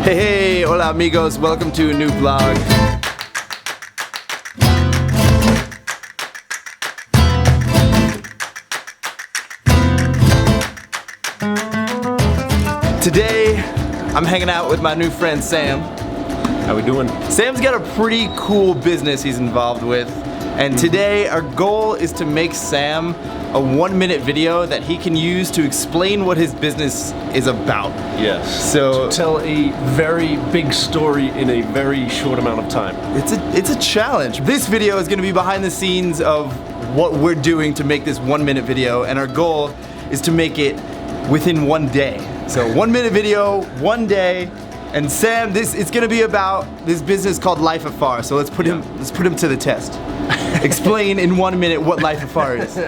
Hey, hola amigos, welcome to a new vlog. Today, I'm hanging out with my new friend Sam. How we doing? Sam's got a pretty cool business he's involved with, and today our goal is to make Sam a 1-minute video that he can use to explain what his business is about. Yes. So to tell a very big story in a very short amount of time. it's a challenge. This video is going to be behind the scenes of what we're doing to make this 1-minute video, and our goal is to make it within 1 day. So 1-minute video, 1 day. And Sam, it's gonna be about this business called Life Afar. So let's put him to the test. Explain in 1 minute what Life Afar is.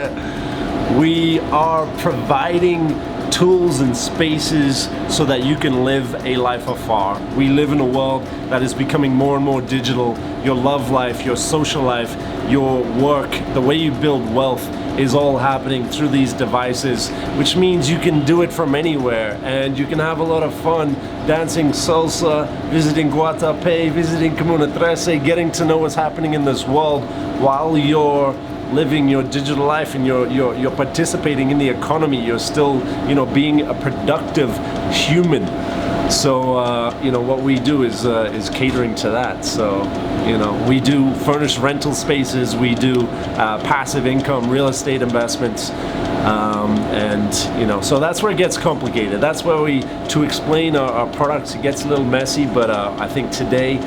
We are providing tools and spaces so that you can live a life afar. We live in a world that is becoming more and more digital. Your love life, your social life, your work, the way you build wealth is all happening through these devices, which means you can do it from anywhere and you can have a lot of fun dancing salsa, visiting Guatapé, visiting Comuna 13, getting to know what's happening in this world while you're living your digital life and you're participating in the economy. You're still, being a productive human. So, what we do is catering to that. So, we do furnished rental spaces, we do passive income, real estate investments, so that's where it gets complicated. That's where to explain our products, it gets a little messy, but I think today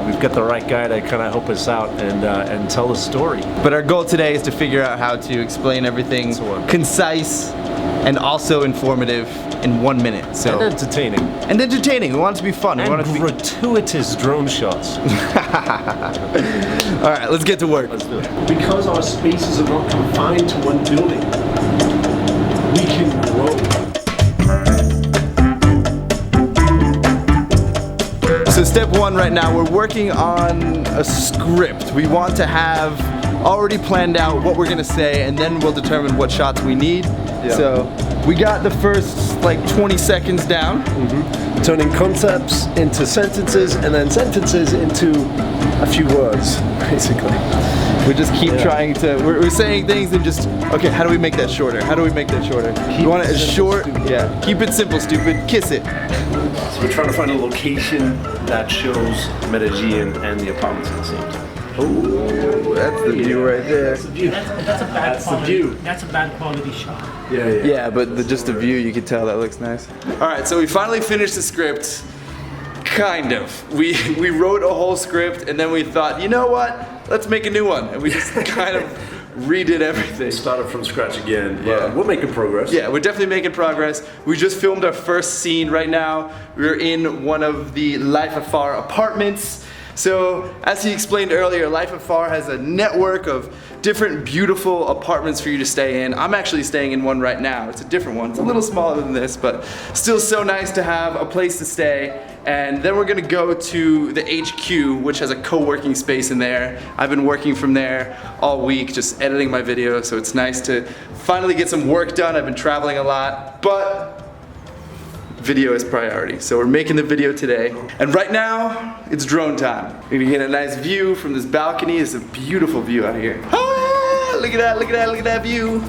we've got the right guy to kind of help us out and tell the story. But our goal today is to figure out how to explain everything concise and also informative in 1 minute. So and entertaining. And entertaining. We want it to be fun. And we want it to be gratuitous drone shots. All right, let's get to work. Let's do it. Because our spaces are not confined to one building, we can grow. So step one right now, we're working on a script. We want to have already planned out what we're gonna say, and then we'll determine what shots we need. Yeah. So we got the first 20 seconds down. Mm-hmm. Turning concepts into sentences and then sentences into a few words, basically. We just keep trying to, we're saying things and just, okay, how do we make that shorter? How do we make that shorter? You want it as short? Stupid. Yeah. Keep it simple, stupid. Kiss it. So we're trying to find a location that shows Medellín and the apartments at the same time. Oh, that's the view right there. That's a bad quality. That's a bad quality shot. Yeah, but just the view, you can tell that looks nice. All right, so we finally finished the script. Kind of. We wrote a whole script, and then we thought, you know what? Let's make a new one, and we just kind of redid everything. Started from scratch again. Yeah. We're making progress. Yeah, we're definitely making progress. We just filmed our first scene right now. We're in one of the Life Afar apartments. So, as he explained earlier, Life Afar has a network of different beautiful apartments for you to stay in. I'm actually staying in one right now. It's a different one. It's a little smaller than this, but still so nice to have a place to stay. And then we're gonna go to the HQ, which has a co-working space in there. I've been working from there all week, just editing my video, so it's nice to finally get some work done. I've been traveling a lot, but video is priority. So we're making the video today. And right now, it's drone time. We're gonna get a nice view from this balcony. It's a beautiful view out here. Ah, look at that, look at that, look at that view.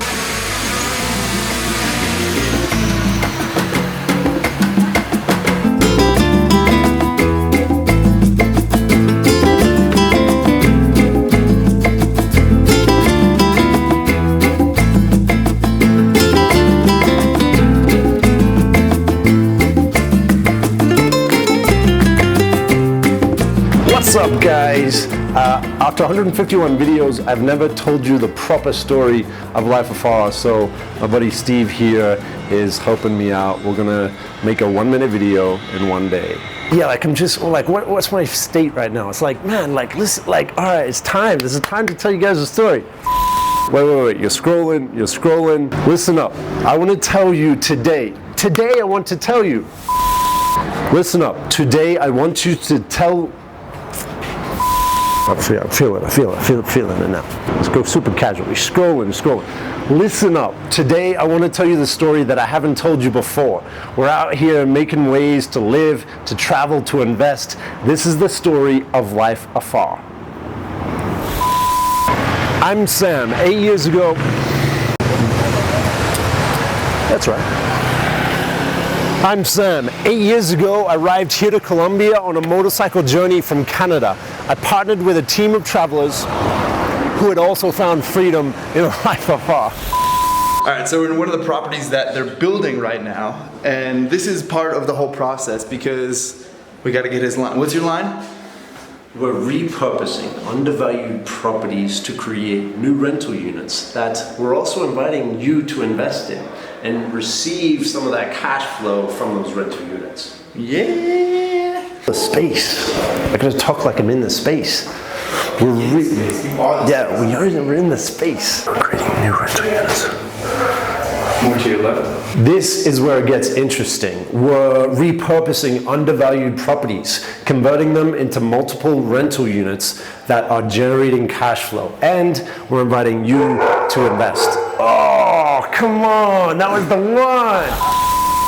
What's up, guys? After 151 videos, I've never told you the proper story of Life Afar, so my buddy Steve here is helping me out. We're gonna make a 1-minute video in 1 day. Yeah, I'm just what's my state right now? It's man, listen, all right, it's time. This is time to tell you guys a story. Wait, you're scrolling. Listen up. I want to tell you today. Today I want to tell you. Listen up. Today I want you to tell I feel it now. Let's go super casual. We're scrolling. Listen up. Today I want to tell you the story that I haven't told you before. We're out here making ways to live, to travel, to invest. This is the story of Life Afar. I'm Sam. 8 years ago. That's right. I'm Sam. 8 years ago, I arrived here to Colombia on a motorcycle journey from Canada. I partnered with a team of travelers who had also found freedom in Life Afar. All right, so we're in one of the properties that they're building right now, and this is part of the whole process because we got to get his line. What's your line? We're repurposing undervalued properties to create new rental units that we're also inviting you to invest in and receive some of that cash flow from those rental units. Yeah. The space. I gotta talk like I'm in the space. We're in the space. We're creating new rental units. More to your left. This is where it gets interesting. We're repurposing undervalued properties, converting them into multiple rental units that are generating cash flow, and we're inviting you to invest. Oh, come on, that was the one!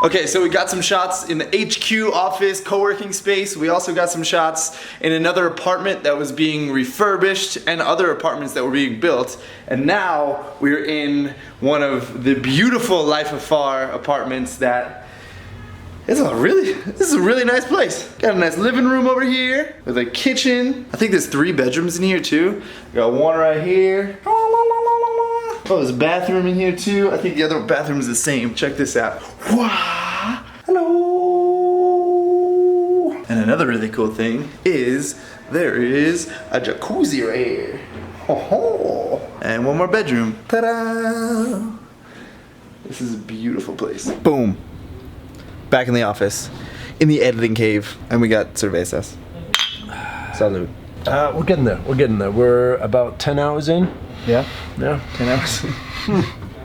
Okay, so we got some shots in the HQ office, co-working space. We also got some shots in another apartment that was being refurbished and other apartments that were being built. And now we're in one of the beautiful Life Afar apartments that this is a really nice place. Got a nice living room over here with a kitchen. I think there's 3 bedrooms in here too. Got one right here. Oh, there's a bathroom in here too. I think the other bathroom is the same. Check this out. Wow. Hello. And another really cool thing is there is a jacuzzi right here. Oh, and one more bedroom. Ta-da! This is a beautiful place. Boom. Back in the office, in the editing cave, and we got cervezas. Salud. We're getting there. We're about 10 hours in. Yeah? 10 hours.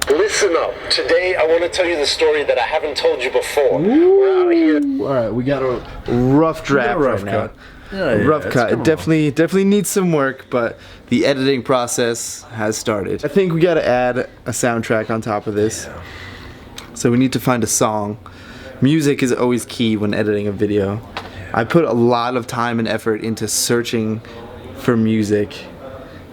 Listen up. Today I want to tell you the story that I haven't told you before. We're out here. All right, we got a rough draft right now. Rough cut. It definitely needs some work, but the editing process has started. I think we got to add a soundtrack on top of this. Yeah. So we need to find a song. Music is always key when editing a video. I put a lot of time and effort into searching for music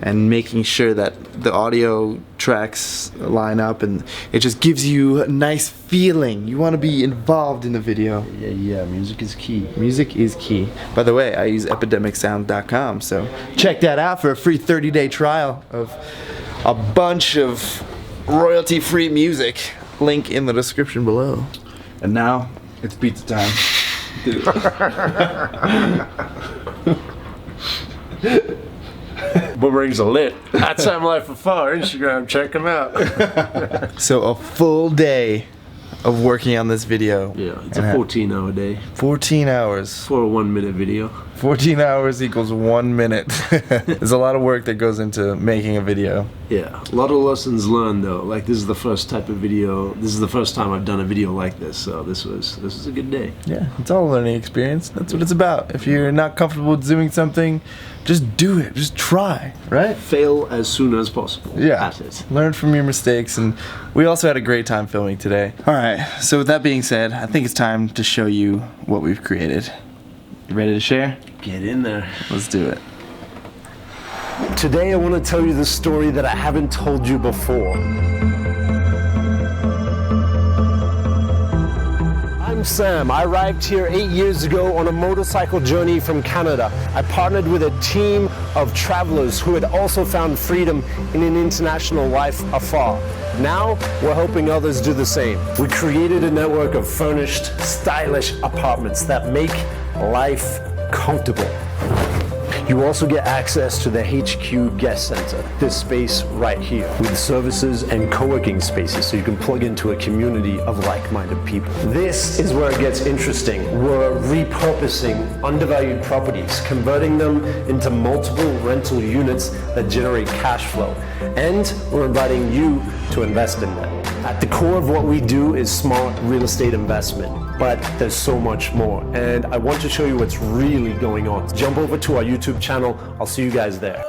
and making sure that the audio tracks line up, and it just gives you a nice feeling. You want to be involved in the video. Yeah, music is key. Music is key. By the way, I use epidemicsound.com, so check that out for a free 30-day trial of a bunch of royalty-free music. Link in the description below. And now, it's pizza time. Boomerangs are lit. At Sam Life Afar, Instagram, check them out. So a full day of working on this video. Yeah, it's a 14-hour day. 14 hours. For a 1-minute video. 14 hours equals 1 minute. There's a lot of work that goes into making a video. Yeah, a lot of lessons learned though. Like this is the first type of video. This is the first time I've done a video like this, so this was a good day. Yeah, it's all a learning experience. That's what it's about. If you're not comfortable with doing something, just do it. Just try, right? Fail as soon as possible. Yeah. At it. Learn from your mistakes, and we also had a great time filming today. All right, so with that being said, I think it's time to show you what we've created. You ready to share? Get in there. Let's do it. Today I want to tell you the story that I haven't told you before. I'm Sam. I arrived here 8 years ago on a motorcycle journey from Canada. I partnered with a team of travelers who had also found freedom in an international life afar. Now, we're hoping others do the same. We created a network of furnished, stylish apartments that make life comfortable. You also get access to the HQ guest center, this space right here, with services and co-working spaces so you can plug into a community of like-minded people. This is where it gets interesting. We're repurposing undervalued properties, converting them into multiple rental units that generate cash flow, and we're inviting you to invest in them. At the core of what we do is smart real estate investment, but there's so much more. And I want to show you what's really going on. Jump over to our YouTube channel. I'll see you guys there.